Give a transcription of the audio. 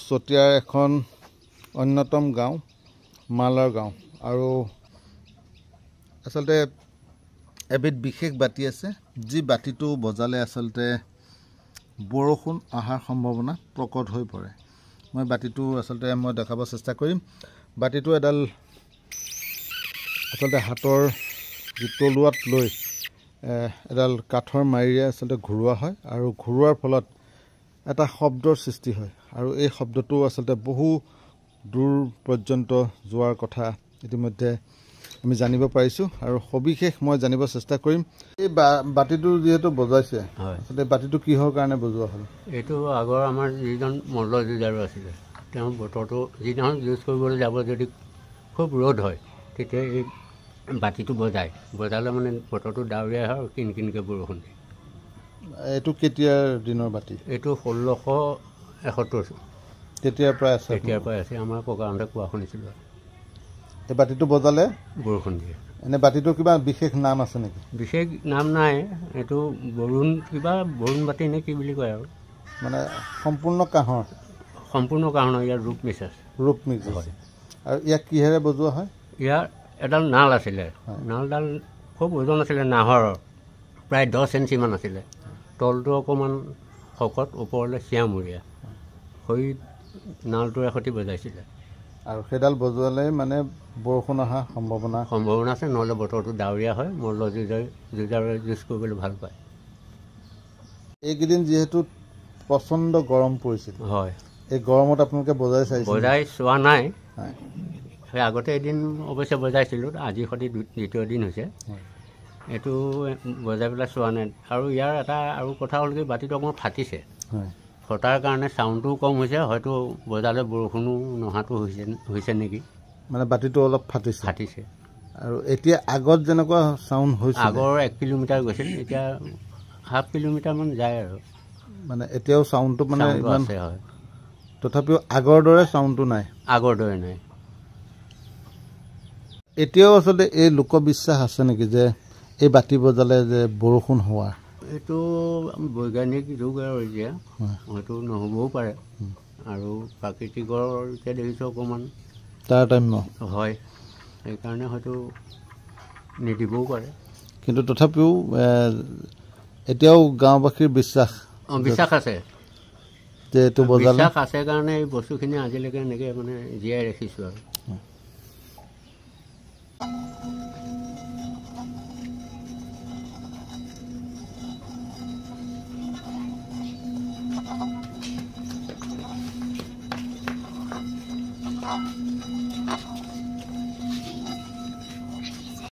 চতিয়াৰ এখন অন্যতম গাঁও মালৰ গাঁও আৰু আচলতে এবিধ বিশেষ বাতি আছে যি বাতিটো বজালে আচলতে বৰষুণ অহাৰ সম্ভাৱনা প্ৰকট হৈ পৰে। মই বাতিটো আচলতে মই দেখাব চেষ্টা কৰিম। বাতিটো এডাল আচলতে হাতৰ যি তলুৱাত লৈ এডাল কাঠৰ মাৰিৰে আচলতে ঘূৰোৱা হয় আৰু ঘূৰোৱাৰ ফলত এটা শব্দৰ সৃষ্টি হয় আৰু এই শব্দটো আচলতে বহু দূৰ পৰ্যন্ত যোৱাৰ কথা ইতিমধ্যে আমি জানিব পাৰিছোঁ আৰু সবিশেষ মই জানিব চেষ্টা কৰিম। এই বাতিটো যিহেতু বজাইছে আচলতে বাতিটো কিহৰ কাৰণে বজোৱা হ'ল? এইটো আগৰ আমাৰ যিজন মল্লযুঁজাৰু আছিলে তেওঁ বতৰটো যিদিনাখন যুঁজ কৰিবলৈ যাব যদি খুব ৰ'দ হয় তেতিয়া এই বাতিটো বজালে মানে বতৰটো ডাৱৰীয়া হয় আৰু কিনকিনকৈ বৰষুণ দিয়ে। এইটো কেতিয়াৰ দিনৰ বাতি? এইটো 1671 তেতিয়াৰ পৰাই আছে? তেতিয়াৰ পৰাই আছে, আমাৰ ককাহঁতে কোৱা শুনিছিলোঁ। এই বাতিটো বজালে বৰষুণ দিয়ে। এনে বাতিটোৰ কিবা বিশেষ নাম আছে নেকি? বিশেষ নাম নাই, এইটো বৰুণ বাতি নে কি বুলি কয় আৰু মানে সম্পূৰ্ণ কাঁহৰ? সম্পূৰ্ণ কাঁহৰ, ইয়াৰ ৰূপ মিক্স হয়। আৰু ইয়াক কিহেৰে বজোৱা হয়? ইয়াৰ এডাল নাল আছিলে, নালডাল খুব ওজন আছিলে, নাহৰৰ প্ৰায় 10 ইঞ্চিমান আছিলে, তলটো অকণমান শকত, ওপৰলৈ চিয়ামূৰীয়া, হৈ নালটোৰে সৈতে বজাইছিলে। আৰু সেইডাল বজোৱালে মানে বৰষুণ অহাৰ সম্ভাৱনা আছে, নহ'লে বতৰটো ডাৱৰীয়া হয়, মল্লযুঁজাৰে যুঁজ কৰিবলৈ ভাল পায়। এইকেইদিন যিহেতু প্ৰচণ্ড গৰম পৰিছিল, হয়, এই গৰমত আপোনালোকে বজাই চোৱা নাই। সেই আগতে এদিন অৱশ্যে বজাইছিলোঁ, আজি সৈতে দ্বিতীয় দিন হৈছে। এইটো বজাই পেলাই চোৱা নাই। আৰু ইয়াৰ এটা আৰু কথা হ'ল কি বাতিটো অকণমান ফাটিছে, ফটাৰ কাৰণে চাউণ্ডটোও কম হৈছে, হয়তো বজালে বৰষুণো নহাটো হৈছে নেকি, মানে বাতিটো অলপ ফাটিছে। আৰু এতিয়া আগত যেনেকুৱা চাউণ্ড হৈছিল, আগৰ 1 কিলোমিটাৰ গৈছিল, এতিয়া ½ কিলোমিটাৰমান যায় আৰু মানে এতিয়াও চাউণ্ডটো মানে আছে। হয়, তথাপিও আগৰ দৰে চাউণ্ডটো নাই, এতিয়াও আচলতে এই লোকবিশ্বাস আছে নেকি যে এই বাতি বজালে যে বৰষুণ হোৱা? এইটো বৈজ্ঞানিক যুগ আৰু এতিয়া হয়তো নহ'বও পাৰে, আৰু প্ৰাকৃতিকৰ এতিয়া দেখিছোঁ অকণমান তাৰ টাইম হয়, সেইকাৰণে হয়তো নিদিবও পাৰে। কিন্তু তথাপিও এতিয়াও গাঁওবাসীৰ বিশ্বাস আছে যে এইটো বজালে আছে কাৰণে এই বস্তুখিনি আজিলৈকে এনেকৈ মানে জীয়াই ৰাখিছোঁ আৰু